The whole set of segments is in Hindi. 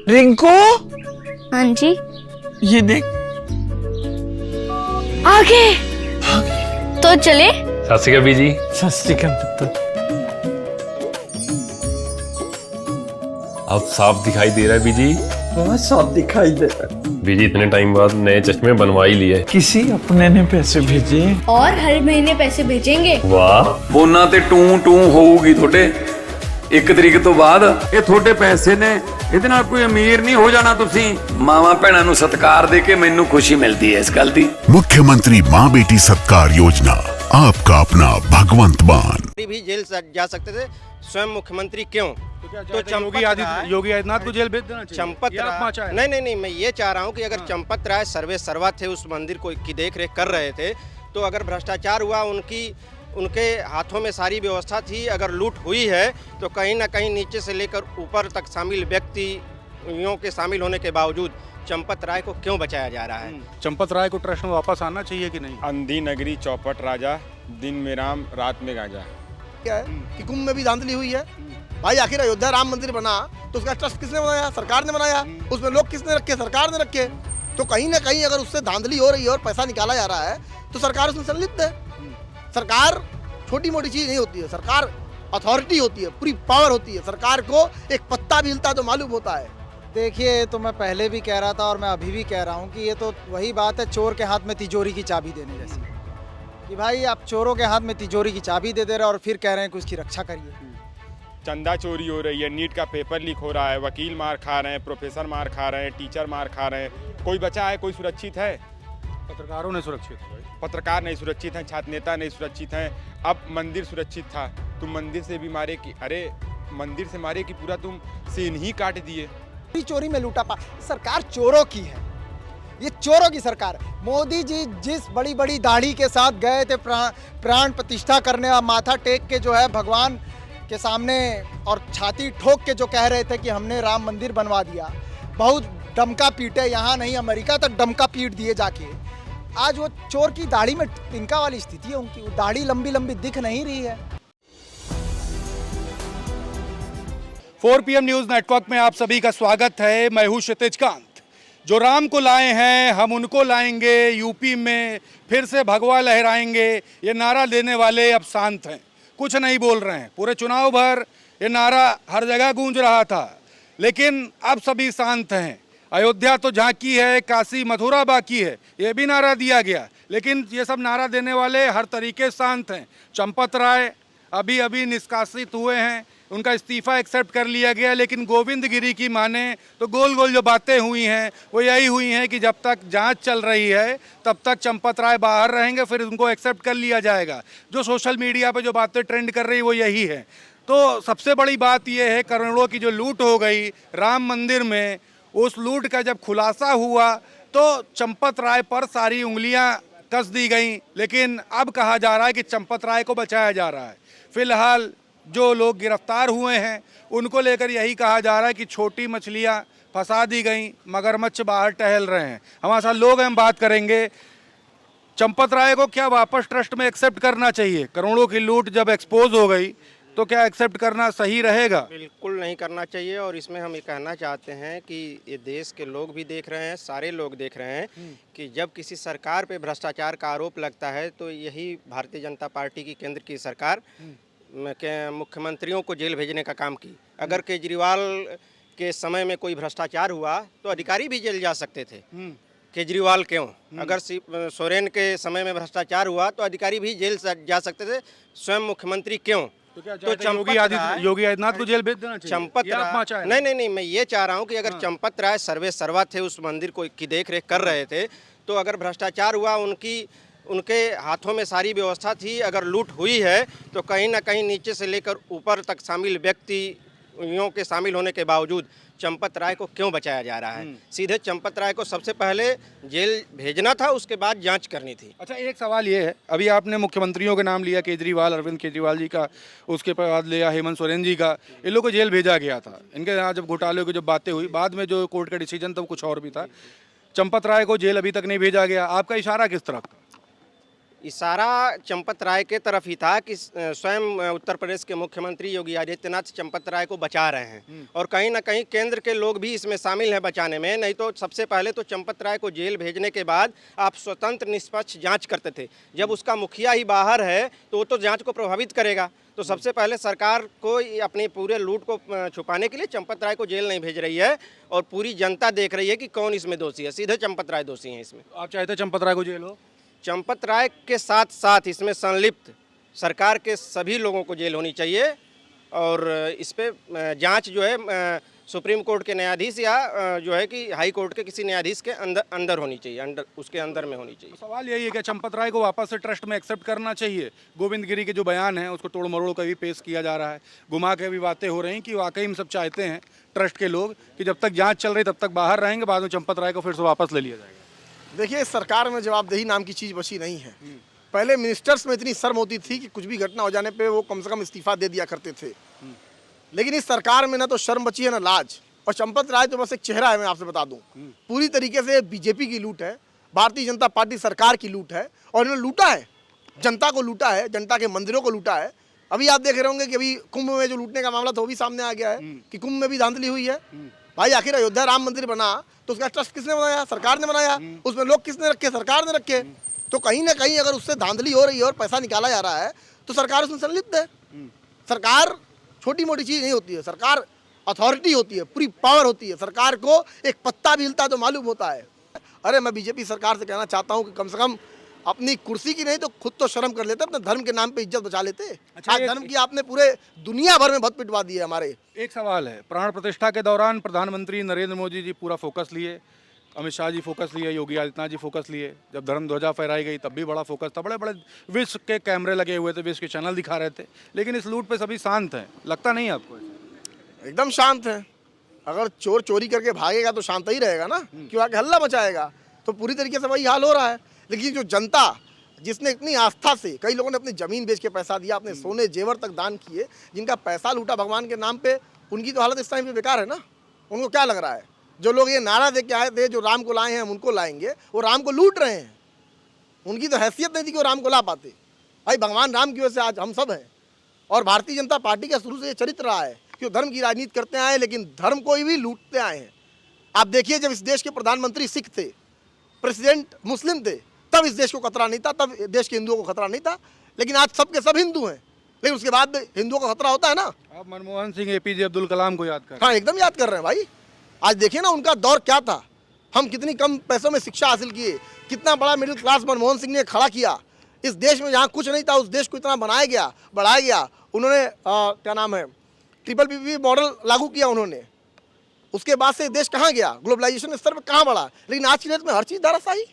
रिंकू, हाँ जी, ये देख। आगे तो चले। सत श्री अकाल बीजी। सत श्री अकाल पुत्र। अब साफ दिखाई दे रहा है बीजी। बहुत साफ दिखाई दे रहा है। बीजी इतने टाइम बाद नए चश्मे बनवा ही लिए। किसी अपने ने पैसे भेजे और हर महीने पैसे भेजेंगे। वाह। ਫੋਨਾਂ ਤੇ ਟੂ ਟੂ ਹੋਊਗੀ ਤੁਹਾਡੇ 1 ਤਰੀਕ ਤੋਂ ਬਾਅਦ। ਇਹ ਤੁਹਾਡੇ ਪੈਸੇ ਨੇ, ਇਹਦੇ ਨਾਲ ਕੋਈ ਅਮੀਰ ਨਹੀਂ ਹੋ ਜਾਣਾ ਤੁਸੀਂ। ਮਾਵਾਂ ਭੈਣਾਂ ਨੂੰ ਸਤਿਕਾਰ ਦੇ ਕੇ ਮੈਨੂੰ ਖੁਸ਼ੀ ਮਿਲਦੀ ਹੈ ਇਸ ਗੱਲ ਦੀ। मुख्यमंत्री माँ बेटी सत्कार योजना, आपका अपना भगवंत मान। भी जेल जा सकते थे, स्वयं मुख्यमंत्री क्यों? तो योगी आदित्यनाथ को जेल भेज देना चाहिए। चंपत राय, नहीं, मैं ये चाह रहा हूँ कि अगर चंपत राय सर्वे सर्वा थे, उस मंदिर को की देख रेख कर रहे थे, तो अगर भ्रष्टाचार हुआ, उनके हाथों में सारी व्यवस्था थी, अगर लूट हुई है तो कहीं ना कहीं नीचे से लेकर ऊपर तक शामिल व्यक्तियों के शामिल होने के बावजूद चंपत राय को क्यों बचाया जा रहा है? चंपत राय को ट्रस्ट में वापस आना चाहिए कि नहीं? अंधी नगरी चौपट राजा, दिन में राम रात में गाजा। क्या है कि कुंभ में भी धांधली हुई है भाई। आखिर अयोध्या राम मंदिर बना तो उसका ट्रस्ट किसने बनाया? सरकार ने बनाया। उसमें लोग किसने रखे? सरकार ने रखे। तो कहीं ना कहीं अगर उससे धांधली हो रही है और पैसा निकाला जा रहा है तो सरकार उसमें संलिप्त है। सरकार छोटी मोटी चीज नहीं होती है, सरकार अथॉरिटी होती है, पूरी पावर होती है। सरकार को एक पत्ता भी हिलता तो मालूम होता है। देखिए, तो मैं पहले भी कह रहा था और मैं अभी भी कह रहा हूँ कि ये तो वही बात है, चोर के हाथ में तिजोरी की चाबी देने जैसी, कि भाई आप चोरों के हाथ में तिजोरी की चाबी दे रहे हैं और फिर कह रहे हैं कि उसकी रक्षा करिए। चंदा चोरी हो रही है, नीट का पेपर लीक हो रहा है, वकील मार खा रहे हैं, प्रोफेसर मार खा रहे हैं, टीचर मार खा रहे हैं। कोई बचा है? कोई सुरक्षित है? पत्रकारों ने सुरक्षित है। पत्रकार नहीं सुरक्षित हैं, छात्र नेता नहीं सुरक्षित हैं। अब मंदिर सुरक्षित था, तुम मंदिर से भी मारे कि अरे मंदिर से मारे कि पूरा तुम सीन ही काट दिए। चोरी में लूटा सरकार चोरों की है, ये चोरों की सरकार है। मोदी जी जिस बड़ी बड़ी दाढ़ी के साथ गए थे प्राण प्रतिष्ठा करने और माथा टेक के जो है भगवान के सामने और छाती ठोक के जो कह रहे थे कि हमने राम मंदिर बनवा दिया, बहुत डमका पीटे, यहाँ नहीं अमेरिका तक डमका पीट दिए जाके। आज वो चोर की दाढ़ी में तिनका वाली स्थिति है उनकी, वो दाढ़ी लंबी लंबी दिख नहीं रही है। 4 PM न्यूज़ नेटवर्क में आप सभी का स्वागत है। मैं हूँ क्षितिज कांत। जो राम को लाए हैं हम उनको लाएंगे, यूपी में फिर से भगवा लहराएंगे, ये नारा देने वाले अब शांत हैं, कुछ नहीं बोल रहे हैं। पूरे चुनाव भर ये नारा हर जगह गूंज रहा था, लेकिन अब सभी शांत हैं। अयोध्या तो झांकी है, काशी मथुरा बाकी है, ये भी नारा दिया गया, लेकिन ये सब नारा देने वाले हर तरीके शांत हैं। चंपत राय अभी अभी निष्कासित हुए हैं, उनका इस्तीफा एक्सेप्ट कर लिया गया, लेकिन गोविंद गिरी की माने तो गोल गोल जो बातें हुई हैं वो यही हुई हैं कि जब तक जांच चल रही है तब तक चंपत राय बाहर रहेंगे, फिर उनको एक्सेप्ट कर लिया जाएगा। जो सोशल मीडिया पे जो बातें ट्रेंड कर रही वो यही है। तो सबसे बड़ी बात ये है, करोड़ों की जो लूट हो गई राम मंदिर में, उस लूट का जब खुलासा हुआ तो चंपत राय पर सारी उंगलियां कस दी गई, लेकिन अब कहा जा रहा है कि चंपत राय को बचाया जा रहा है। फिलहाल जो लोग गिरफ्तार हुए हैं उनको लेकर यही कहा जा रहा है कि छोटी मछलियां फंसा दी गई, मगरमच्छ बाहर टहल रहे हैं। हमारे साथ लोग हैं, हम बात करेंगे। चंपत राय को क्या वापस ट्रस्ट में एक्सेप्ट करना चाहिए? करोड़ों की लूट जब एक्सपोज हो गई तो क्या एक्सेप्ट करना सही रहेगा? बिल्कुल नहीं करना चाहिए। और इसमें हम ये कहना चाहते हैं कि ये देश के लोग भी देख रहे हैं, सारे लोग देख रहे हैं कि जब किसी सरकार पे भ्रष्टाचार का आरोप लगता है तो यही भारतीय जनता पार्टी की केंद्र की सरकार के मुख्यमंत्रियों को जेल भेजने का काम की। अगर केजरीवाल के समय में कोई भ्रष्टाचार हुआ तो अधिकारी भी जेल जा सकते थे, केजरीवाल क्यों? अगर सोरेन के समय में भ्रष्टाचार हुआ तो अधिकारी भी जेल जा सकते थे, स्वयं मुख्यमंत्री क्यों? तो योगी आदित्यनाथ को जेल भेज देना चाहिए। चंपत राय, नहीं, मैं ये चाह रहा हूँ कि अगर चंपत राय सर्वे सर्वा थे, उस मंदिर को की देख रेख कर रहे थे, तो अगर भ्रष्टाचार हुआ, उनके हाथों में सारी व्यवस्था थी, अगर लूट हुई है तो कहीं ना कहीं नीचे से लेकर ऊपर तक शामिल व्यक्तियों के शामिल होने के बावजूद चंपत राय को क्यों बचाया जा रहा है? सीधे चंपत राय को सबसे पहले जेल भेजना था, उसके बाद जांच करनी थी। अच्छा, एक सवाल ये है, अभी आपने मुख्यमंत्रियों के नाम लिया, केजरीवाल, अरविंद केजरीवाल जी का, उसके बाद लिया हेमंत सोरेन जी का, इन लोगों को जेल भेजा गया था। इनके यहाँ जब घोटाले की जब बातें हुई, बाद में जो कोर्ट का डिसीजन था वो कुछ और भी था। चंपत राय को जेल अभी तक नहीं भेजा गया, आपका इशारा किस तरफ? इशारा चंपत राय के तरफ ही था कि स्वयं उत्तर प्रदेश के मुख्यमंत्री योगी आदित्यनाथ चंपत राय को बचा रहे हैं और कहीं ना कहीं केंद्र के लोग भी इसमें शामिल हैं बचाने में। नहीं तो सबसे पहले तो चंपत राय को जेल भेजने के बाद आप स्वतंत्र निष्पक्ष जांच करते थे। जब उसका मुखिया ही बाहर है तो वो तो जांच को प्रभावित करेगा। तो सबसे पहले सरकार को अपने पूरे लूट को छुपाने के लिए चंपत राय को जेल नहीं भेज रही है और पूरी जनता देख रही है कि कौन इसमें दोषी है। सीधे चंपत राय दोषी हैं इसमें। आप चाहते चंपत राय को जेल हो? चंपत राय के साथ साथ इसमें संलिप्त सरकार के सभी लोगों को जेल होनी चाहिए और इस पे जांच जो है सुप्रीम कोर्ट के न्यायाधीश या जो है कि हाई कोर्ट के किसी न्यायाधीश के अंदर होनी चाहिए, उसके अंदर में होनी चाहिए। तो सवाल यही है कि चंपत राय को वापस से ट्रस्ट में एक्सेप्ट करना चाहिए। गोविंद गिरी के जो बयान है उसको तोड़ मरोड़ कर भी पेश किया जा रहा है, घुमा के भी बातें हो रही हैं कि वाकई हम सब चाहते हैं ट्रस्ट के लोग कि जब तक जाँच चल रही तब तक बाहर रहेंगे, बाद में चंपत राय को फिर से वापस ले लिया जाएगा। देखिए, सरकार में जवाबदेही नाम की चीज़ बची नहीं है। पहले मिनिस्टर्स में इतनी शर्म होती थी कि कुछ भी घटना हो जाने पे वो कम से कम इस्तीफा दे दिया करते थे, लेकिन इस सरकार में ना तो शर्म बची है ना लाज। और चंपत राय तो बस एक चेहरा है, मैं आपसे बता दूं। पूरी तरीके से बीजेपी की लूट है, भारतीय जनता पार्टी सरकार की लूट है और इन्होंने लूटा है, जनता को लूटा है, जनता के मंदिरों को लूटा है। अभी आप देख रहे होंगे कि अभी कुंभ में जो लूटने का मामला था वो भी सामने आ गया है कि कुंभ में भी धांधली हुई है। भाई आखिर अयोध्या राम मंदिर बना तो उसका ट्रस्ट किसने बनाया? सरकार ने बनाया। उसमें लोग किसने रखे? सरकार ने रखे। तो कहीं ना कहीं अगर उससे धांधली हो रही है और पैसा निकाला जा रहा है तो सरकार उसमें संलिप्त है। सरकार छोटी मोटी चीज़ नहीं होती है, सरकार अथॉरिटी होती है, पूरी पावर होती है। सरकार को एक पत्ता भी हिलता तो मालूम होता है। अरे मैं बीजेपी सरकार से कहना चाहता हूँ कि कम से कम अपनी कुर्सी की नहीं तो खुद तो शर्म कर लेते, अपने धर्म के नाम पे इज्जत बचा लेते। अच्छा, आज धर्म की आपने पूरे दुनिया भर में बहुत पिटवा दी है हमारे। एक सवाल है, प्राण प्रतिष्ठा के दौरान प्रधानमंत्री नरेंद्र मोदी जी पूरा फोकस लिए, अमित शाह जी फोकस लिए, योगी आदित्यनाथ जी फोकस लिए। जब धर्म ध्वजा फहराई गई तब भी बड़ा फोकस था, बड़े बड़े विश्व के कैमरे लगे हुए थे, विश्व के चैनल दिखा रहे थे, लेकिन इस लूट पे सभी शांत हैं। लगता नहीं है आपको? एकदम शांत है। अगर चोर चोरी करके भागेगा तो शांत ही रहेगा ना, क्यों आके हल्ला मचाएगा? तो पूरी तरीके से वही हाल हो रहा है। लेकिन जो जनता जिसने इतनी आस्था से, कई लोगों ने अपनी ज़मीन बेच के पैसा दिया, अपने सोने जेवर तक दान किए, जिनका पैसा लूटा भगवान के नाम पे, उनकी तो हालत इस टाइम पे बेकार है ना। उनको क्या लग रहा है? जो लोग ये नारा दे के आए थे जो राम को लाए हैं हम उनको लाएंगे, वो राम को लूट रहे हैं। उनकी तो हैसियत नहीं थी कि वो राम को ला पाते। भाई भगवान राम की वजह से आज हम सब हैं। और भारतीय जनता पार्टी का शुरू से ये चरित्र रहा है कि वो धर्म की राजनीति करते आए लेकिन धर्म को भी लूटते आए हैं। आप देखिए, जब इस देश के प्रधानमंत्री सिख थे, प्रेसिडेंट मुस्लिम थे, तब इस देश को खतरा नहीं था, तब देश के हिंदुओं को खतरा नहीं था। लेकिन आज सब के सब हिंदू हैं, लेकिन उसके बाद हिंदुओं का खतरा होता है ना। आप मनमोहन सिंह, एपीजे अब्दुल कलाम को याद कर? हाँ, एकदम याद कर रहे हैं भाई। आज देखिए ना उनका दौर क्या था, हम कितनी कम पैसों में शिक्षा हासिल किए, कितना बड़ा मिडिल क्लास मनमोहन सिंह ने खड़ा किया। इस देश में जहाँ कुछ नहीं था उस देश को इतना बनाया गया, बढ़ाया गया। उन्होंने क्या नाम है, ट्रिपल पीपी मॉडल लागू किया उन्होंने। उसके बाद से देश कहाँ गया, ग्लोबलाइजेशन के स्तर पर कहाँ बढ़ा। लेकिन आज की डेट में हर चीज़ धराशायी,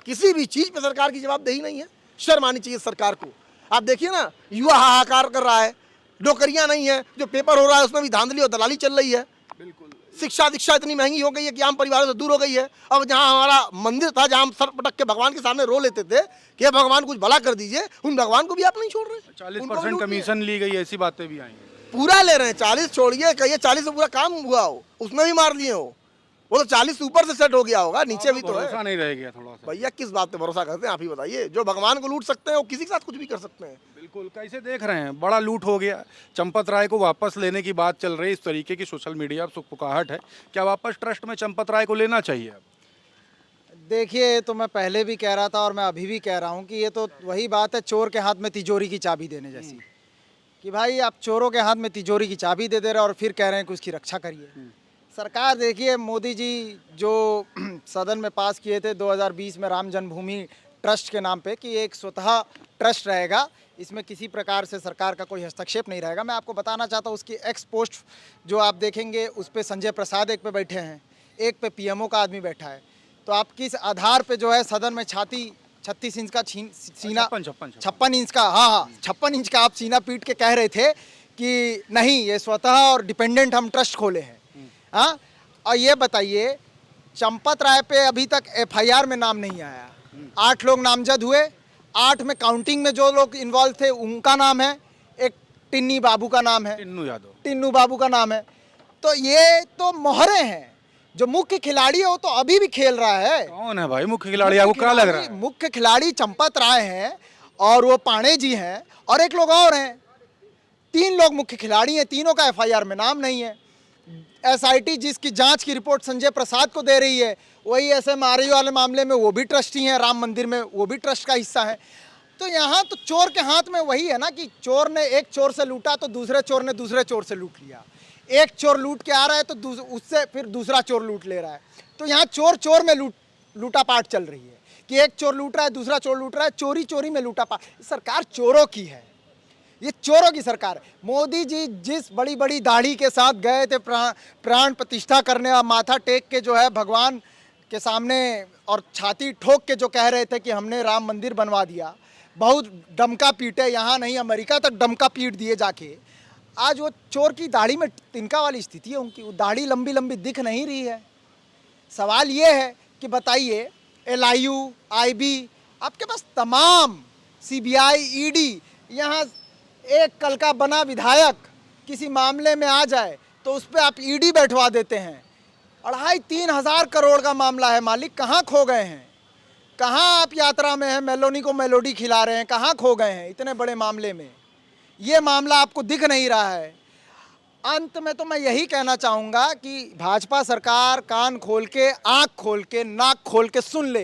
किसी भी चीज़ पे सरकार की जवाबदेही नहीं है। शर्म आनी चाहिए सरकार को। आप देखिए ना, युवा हाहाकार कर रहा है, नौकरियां नहीं है, जो पेपर हो रहा है उसमें भी धांधली और दलाली चल रही है। बिल्कुल। शिक्षा दीक्षा इतनी महंगी हो गई है कि आम परिवारों से दूर हो गई है। अब जहाँ हमारा मंदिर था, जहाँ हम सर पटक के भगवान के सामने रो लेते थे कि भगवान कुछ भला कर दीजिए, उन भगवान को भी आप नहीं छोड़ रहे। 40% कमीशन ली गई, ऐसी बातें भी आई हैं। पूरा ले रहे हैं। 40 छोड़िए, कहिए 40 से पूरा काम हुआ हो, उसमें भी मार लिए हो। वो तो 40 ऊपर से सेट हो गया होगा, नीचे भी तो है। भरोसा नहीं रह गया थोड़ा सा। भैया किस बात पे भरोसा करते हैं आप ही बताइए। जो भगवान को लूट सकते हैं वो किसी के साथ कुछ भी कर सकते हैं। बिल्कुल। कैसे देख रहे हैं, बड़ा लूट हो गया, चंपत राय को वापस लेने की बात चल रही है, इस तरीके की सोशल मीडिया पर फुकाहट है, क्या वापस ट्रस्ट में चंपत राय को लेना चाहिए? देखिए, तो मैं पहले भी कह रहा था और मैं अभी भी कह रहा हूँ कि ये तो वही बात है, चोर के हाथ में तिजोरी की चाबी देने जैसी, कि भाई आप चोरों के हाथ में तिजोरी की चाबी दे रहे हैं और फिर कह रहे हैं कि उसकी रक्षा करिए। सरकार देखिए, मोदी जी जो सदन में पास किए थे 2020 में राम जन्मभूमि ट्रस्ट के नाम पे, कि एक स्वतः ट्रस्ट रहेगा, इसमें किसी प्रकार से सरकार का कोई हस्तक्षेप नहीं रहेगा। मैं आपको बताना चाहता हूँ, उसकी एक्स पोस्ट जो आप देखेंगे उस पर संजय प्रसाद एक पे बैठे हैं, एक पे पीएमओ का आदमी बैठा है। तो आप किस आधार पे जो है सदन में छाती 36 इंच का सीना, 56 इंच का, हाँ 56 इंच का आप सीना पीट के कह रहे थे कि नहीं, ये स्वतः और डिपेंडेंट हम ट्रस्ट खोले हैं। हाँ, और ये बताइए, चंपत राय पे अभी तक एफआईआर में नाम नहीं आया। 8 लोग नामजद हुए, 8 में काउंटिंग में जो लोग इन्वॉल्व थे उनका नाम है, एक टिन्नी बाबू का नाम है, टिन्नू यादव, टिन्नू बाबू का नाम है। तो ये तो मोहरे हैं जो मुख्य खिलाड़ी है वो तो अभी भी खेल रहा है। कौन है भाई मुख्य खिलाड़ी, आपको क्या लग रहा है? मुख्य खिलाड़ी चंपत राय हैं और वो पांडे जी हैं और एक लोग और हैं। 3 लोग मुख्य खिलाड़ी हैं, तीनों का एफआईआर में नाम नहीं है। एसआईटी जिसकी जांच की रिपोर्ट संजय प्रसाद को दे रही है, वही एसएमआरआई वाले मामले में वो भी ट्रस्टी हैं, राम मंदिर में वो भी ट्रस्ट का हिस्सा है। तो यहाँ तो चोर के हाथ में वही है ना कि चोर ने एक चोर से लूटा तो दूसरे चोर ने दूसरे चोर से लूट लिया। एक चोर लूट के आ रहा है तो उससे फिर दूसरा चोर लूट ले रहा है। तो यहाँ चोर चोर में लूटापाट चल रही है कि एक चोर लूट रहा है, दूसरा चोर लूट रहा है, चोरी चोरी में लूटापाट। सरकार चोरों की है, ये चोरों की सरकार है। मोदी जी जिस बड़ी बड़ी दाढ़ी के साथ गए थे प्राण प्रतिष्ठा करने और माथा टेक के जो है भगवान के सामने और छाती ठोक के जो कह रहे थे कि हमने राम मंदिर बनवा दिया, बहुत डमका पीटे, यहाँ नहीं अमेरिका तक डमका पीट दिए जाके। आज वो चोर की दाढ़ी में तिनका वाली स्थिति है उनकी, वो दाढ़ी लंबी लंबी दिख नहीं रही है। सवाल ये है कि बताइए LIU IB आपके पास तमाम CBI ED, यहाँ एक कल का बना विधायक किसी मामले में आ जाए तो उस पर आप ED बैठवा देते हैं। 2,5-3 हज़ार करोड़ का मामला है, मालिक कहाँ खो गए हैं? कहाँ आप यात्रा में हैं, मेलोनी को मेलोडी खिला रहे हैं, कहाँ खो गए हैं इतने बड़े मामले में? ये मामला आपको दिख नहीं रहा है। अंत में तो मैं यही कहना चाहूँगा कि भाजपा सरकार कान खोल के, आँख खोल के, नाक खोल के सुन ले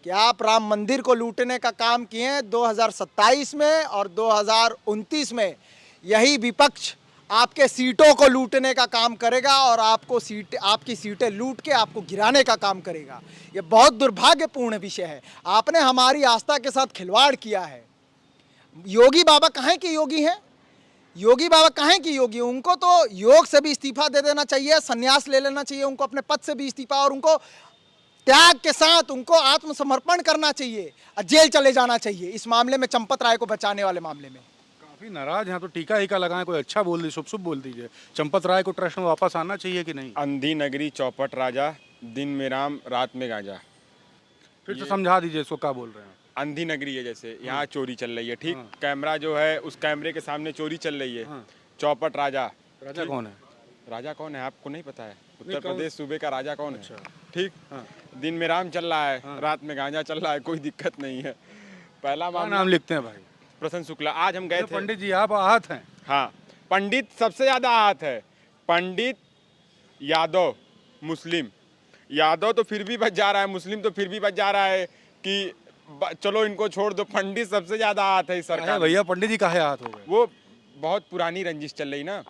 कि आप राम मंदिर को लूटने का काम किए हैं 2027 में और 2029 में यही विपक्ष आपके सीटों को लूटने का काम करेगा और आपकी सीटें लूट के आपको गिराने का काम करेगा। ये बहुत दुर्भाग्यपूर्ण विषय है। आपने हमारी आस्था के साथ खिलवाड़ किया है। योगी बाबा कहाँ के योगी हैं? योगी बाबा कहाँ की योगी? उनको तो योग से भी इस्तीफा दे देना चाहिए, संन्यास ले लेना चाहिए, उनको अपने पद से भी इस्तीफा और उनको त्याग के साथ उनको आत्मसमर्पण करना चाहिए, जेल चले जाना चाहिए इस मामले में, चंपत राय को बचाने वाले मामले में। काफी नाराज यहाँ तो टीका ही का लगाएं, कोई अच्छा बोल दीजिए, शुभ बोल दीजिए। चंपत राय को ट्रस्ट में वापस आना चाहिए कि नहीं? अंधी नगरी चौपट राजा, दिन में राम रात में गांजा। फिर से समझा दीजिए इसको क्या बोल रहे हैं। अंधी नगरी है, जैसे यहाँ चोरी चल रही है, ठीक, कैमरा जो है उस कैमरे के सामने चोरी चल रही है। चौपट राजा, राजा कौन है? राजा कौन है आपको नहीं पता है? उत्तर प्रदेश सूबे का राजा कौन है? ठीक, दिन में राम चल रहा है, रात में गांजा चल रहा है, कोई दिक्कत नहीं है। पहला नाम लिखते हैं भाई? प्रसन्न शुक्ला। आज हम गए थे। पंडित जी आप आहत हैं? हाँ, पंडित सबसे ज्यादा आहत है। पंडित यादव मुस्लिम, यादव तो फिर भी बच जा रहा है, मुस्लिम तो फिर भी बच जा रहा है कि चलो इनको छोड़ दो। पंडित सबसे ज्यादा आहत है इस सरकार। भैया पंडित जी काहे आहत हो गए? वो बहुत पुरानी रंजिश चल रही ना,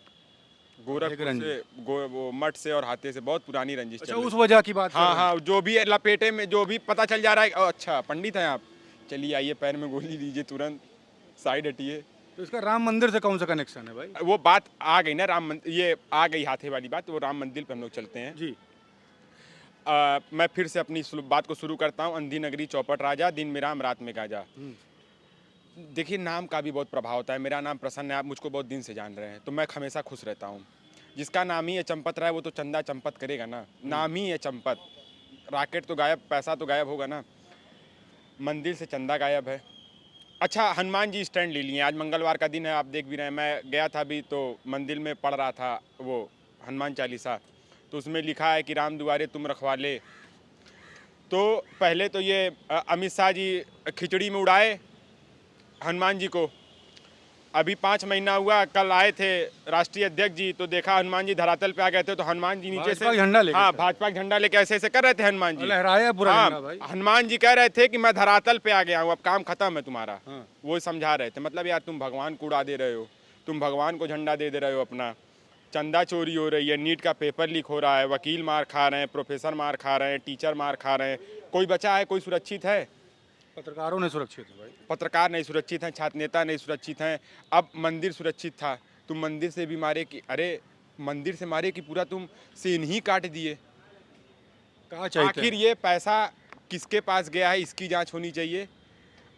गोरखपुर से, वो मठ से और हाथे से बहुत पुरानी रंजिश चल रही। उस वजह की बात? हाँ हाँ, जो भी लपेटे में जो भी पता चल जा रहा है, अच्छा पंडित हैं आप, चलिए आइए पैर में गोली लीजिए, तुरंत साइड हटिए। तो इसका राम मंदिर से कौन सा कनेक्शन है भाई? वो बात आ गई ना, राम मंदिर, ये आ गई हाथे वाली बात, वो राम मंदिर पे हम लोग चलते हैं जी। मैं फिर से अपनी बात को शुरू करता हूँ। अंधी नगरी चौपट राजा, दिन में राम रात में गाजा। देखिए नाम का भी बहुत प्रभाव होता है। मेरा नाम प्रसन्न है, आप मुझको बहुत दिन से जान रहे हैं, तो मैं हमेशा खुश रहता हूँ। जिसका नाम ही है चंपत राय, वो तो चंदा चंपत करेगा ना। नाम ही है चंपत, रॉकेट तो गायब, पैसा तो गायब होगा ना। मंदिर से चंदा गायब है। अच्छा, हनुमान जी स्टैंड ले लिए। आज मंगलवार का दिन है, आप देख भी रहे हैं। मैं गया था अभी तो मंदिर में पढ़ रहा था वो हनुमान चालीसा, तो उसमें लिखा है कि राम दुआरे तुम रखवाले। तो पहले तो ये अमित शाह जी खिचड़ी में उड़ाए हनुमान जी को। अभी 5 महीना हुआ, कल आए थे राष्ट्रीय अध्यक्ष जी, तो देखा हनुमान जी धरातल पे आ गए थे, तो हनुमान जी नीचे से झंडा लेके, हाँ भाजपा का झंडा लेके ऐसे ऐसे कर रहे थे हनुमान जी, लहराया पूरा झंडा भाई। हनुमान जी कह रहे थे कि मैं धरातल पे आ गया हूँ, अब काम खत्म है तुम्हारा। वो समझा रहे थे, मतलब यार तुम भगवान को उड़ा दे रहे हो, तुम भगवान को झंडा दे रहे हो अपना। चंदा चोरी हो रही है, नीट का पेपर लीक हो रहा है, वकील मार खा रहे हैं, प्रोफेसर मार खा रहे हैं, टीचर मार खा रहे हैं। कोई बचा है? कोई सुरक्षित है? पत्रकारों ने सुरक्षित है भाई। पत्रकार नहीं सुरक्षित हैं, छात्र नेता नहीं सुरक्षित हैं। अब मंदिर सुरक्षित था, तुम मंदिर से भी मारे कि, अरे मंदिर से मारे कि पूरा तुम सीन ही काट दिए। कहाँ चाहिए? आखिर ये पैसा किसके पास गया है, इसकी जांच होनी चाहिए।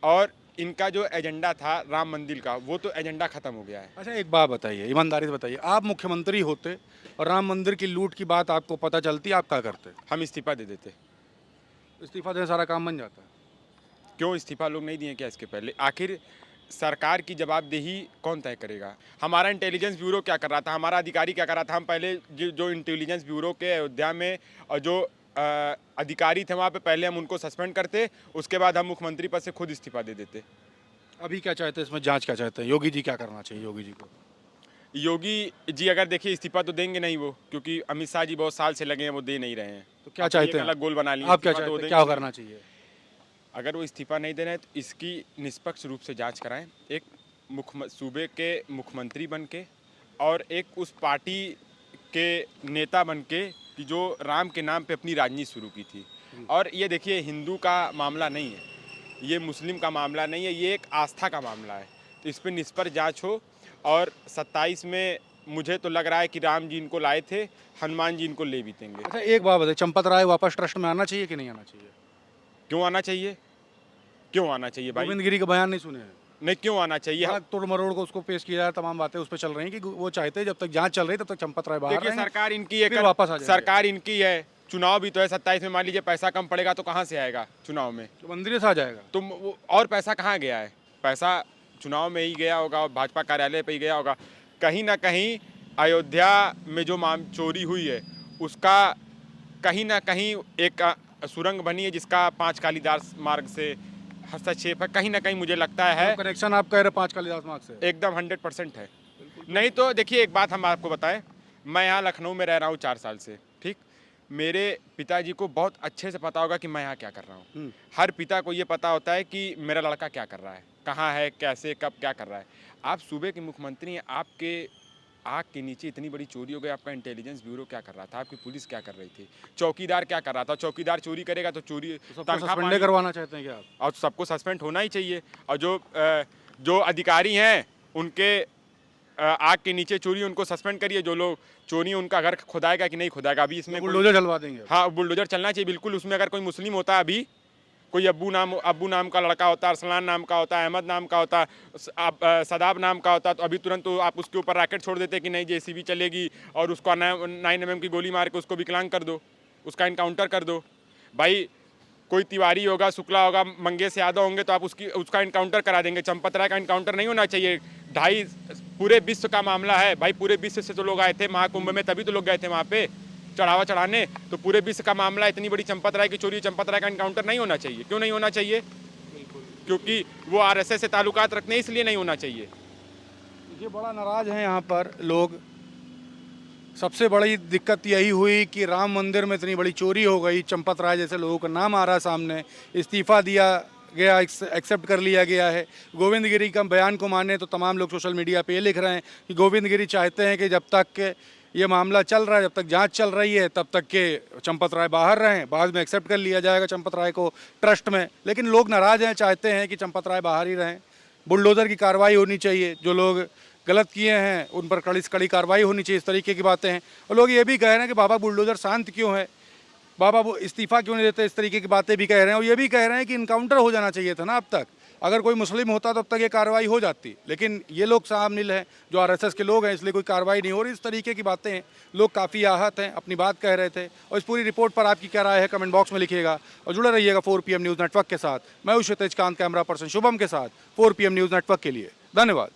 और इनका जो एजेंडा था राम मंदिर का, वो तो एजेंडा खत्म हो गया है। अच्छा एक बात बताइए, ईमानदारी से बताइए, आप मुख्यमंत्री होते और राम मंदिर की लूट की बात आपको पता चलती, आप क्या करते? हम इस्तीफा दे देते। इस्तीफा देने सारा काम बन जाता है। क्यों इस्तीफा लोग नहीं दिए क्या इसके पहले? आखिर सरकार की जवाबदेही कौन तय करेगा? हमारा इंटेलिजेंस ब्यूरो क्या कर रहा था, हमारा अधिकारी क्या कर रहा था? हम पहले जो इंटेलिजेंस ब्यूरो के अयोध्या में और जो अधिकारी थे वहाँ पे, पहले हम उनको सस्पेंड करते, उसके बाद हम मुख्यमंत्री पद से खुद इस्तीफा दे देते। अभी क्या चाहते हैं इसमें, जांच क्या चाहते हैं? योगी जी क्या करना चाहिए योगी जी को? योगी जी अगर देखिए इस्तीफा तो देंगे नहीं वो, क्योंकि अमित शाह जी बहुत साल से लगे हैं, वो दे नहीं रहे हैं। तो क्या चाहते हैं? अलग गोल बना लिया। आप क्या चाहते हैं, क्या करना चाहिए? अगर वो इस्तीफा नहीं दे रहे हैं तो इसकी निष्पक्ष रूप से जांच कराएं, एक सूबे के मुख्यमंत्री बन के और एक उस पार्टी के नेता बन के कि जो राम के नाम पे अपनी राजनीति शुरू की थी। और ये देखिए हिंदू का मामला नहीं है, ये मुस्लिम का मामला नहीं है, ये एक आस्था का मामला है। तो इस पर निष्पक्ष जांच हो। और 27 में मुझे तो लग रहा है कि राम जी इनको लाए थे, हनुमान जी इनको ले भी देंगे। अच्छा एक बात बताइए, चंपत राय वापस ट्रस्ट में आना चाहिए कि नहीं आना चाहिए? क्यों आना चाहिए? क्यों आना चाहिए भाई? गोविंद गिरी का बयान नहीं सुने हैं? नहीं, क्यों आना चाहिए? तोड़ मरोड़ को उसको पेश किया, तमाम बातें उस पर चल रही हैं कि वो चाहते हैं जब तक जांच चल रही है तब तक चंपत राय बाहर देखिए रहेंगे, सरकार इनकी है, फिर वापस आ जाएंगे। सरकार इनकी है, चुनाव भी तो है 27 में। मान लीजिए पैसा कम पड़ेगा तो कहाँ से आएगा चुनाव में? तो मंदिर से आ जाएगा। तो वो और पैसा कहाँ गया है? पैसा चुनाव में ही गया होगा और भाजपा कार्यालय पे ही गया होगा। कहीं ना कहीं अयोध्या में जो चोरी हुई है उसका कहीं ना कहीं एक सुरंग बनी है जिसका 5 कालीदास मार्ग से हस्तक्षेप है। कहीं ना कहीं मुझे लगता है कनेक्शन आप कह रहे 5 कालीदास मार्ग से एकदम 100% है। नहीं तो देखिए एक बात हम आपको बताएं, मैं यहाँ लखनऊ में रह रहा हूँ 4 साल से, ठीक। मेरे पिताजी को बहुत अच्छे से पता होगा कि मैं यहाँ क्या कर रहा हूँ। हर पिता को ये पता होता है कि मेरा लड़का क्या कर रहा है, कहाँ है, कैसे, कब, क्या कर रहा है। आप सूबे के मुख्यमंत्री हैं, आपके आग के नीचे इतनी बड़ी चोरी हो गई, आपका इंटेलिजेंस ब्यूरो क्या कर रहा था, आपकी पुलिस क्या कर रही थी, चौकीदार क्या कर रहा था? चौकीदार चोरी करेगा तो चोरी सस्पेंड करवाना चाहते हैं क्या आप? और सबको सस्पेंड होना ही चाहिए। और जो अधिकारी हैं उनके आग के नीचे चोरी, उनको सस्पेंड करिए। जो लोग चोरी उनका घर खुदाएगा कि नहीं खुदाएगा? अभी इसमें बुलडोजर चलवा देंगे। हाँ, बुलडोजर चलना चाहिए बिल्कुल। उसमें अगर कोई मुस्लिम होता, अभी कोई अब्बू नाम का लड़का होता, अरसलान नाम का होता, अहमद नाम का होता, सदाब नाम का होता, तो अभी तुरंत तो आप उसके ऊपर रैकेट छोड़ देते कि नहीं जेसीबी चलेगी और उसको 9mm की गोली मार के उसको विकलांग कर दो, उसका इनकाउंटर कर दो। भाई कोई तिवारी होगा, शुक्ला होगा, मंगेश यादव होंगे तो आप उसका इनकाउंटर करा देंगे। चंपत राय का इनकाउंटर नहीं होना चाहिए। पूरे विश्व का मामला है भाई, पूरे विश्व से तो लोग आए थे महाकुंभ में, तभी तो लोग गए थे वहाँ पे चढ़ावा चढ़ाने। तो पूरे विश्व का मामला, इतनी बड़ी चंपत राय की चोरी, चंपत राय का इनकाउंटर नहीं होना चाहिए। क्यों नहीं होना चाहिए? क्योंकि वो आरएसएस से ताल्लुकात रखने, इसलिए नहीं होना चाहिए। ये बड़ा नाराज हैं यहाँ पर लोग। सबसे बड़ी दिक्कत यही हुई कि राम मंदिर में इतनी बड़ी चोरी हो गई, चंपत राय जैसे लोगों का नाम आ रहा सामने, इस्तीफा दिया गया, एक्सेप्ट कर लिया गया है। गोविंद गिरी का बयान को माने तो तमाम लोग सोशल मीडिया पे ये लिख रहे हैं कि गोविंद गिरी चाहते हैं कि जब तक ये मामला चल रहा है, जब तक जांच चल रही है, तब तक के चंपत राय बाहर रहें, बाद में एक्सेप्ट कर लिया जाएगा चंपत राय को ट्रस्ट में। लेकिन लोग नाराज हैं, चाहते हैं कि चंपत राय बाहर ही रहें। बुलडोज़र की कार्रवाई होनी चाहिए, जो लोग गलत किए हैं उन पर कड़ी से कड़ी कार्रवाई होनी चाहिए, इस तरीके की बातें हैं। और लोग ये भी कह रहे हैं कि बाबा बुलडोज़र शांत क्यों है, बाबा वो इस्तीफा क्यों नहीं देते, इस तरीके की बातें भी कह रहे हैं। और ये भी कह रहे हैं कि इनकाउंटर हो जाना चाहिए था ना अब तक। अगर कोई मुस्लिम होता तो अब तक ये कार्रवाई हो जाती, लेकिन ये लोग शामिल हैं जो आरएसएस के लोग हैं, इसलिए कोई कार्रवाई नहीं हो रही। इस तरीके की बातें हैं, लोग काफ़ी आहत हैं, अपनी बात कह रहे थे। और इस पूरी रिपोर्ट पर आपकी क्या राय है कमेंट बॉक्स में लिखिएगा और जुड़े रहिएगा 4 PM न्यूज़ नेटवर्क के साथ। मैं हूं क्षितिज कांत, कैमरा पर्सन शुभम के साथ 4 PM न्यूज़ नेटवर्क के लिए। धन्यवाद।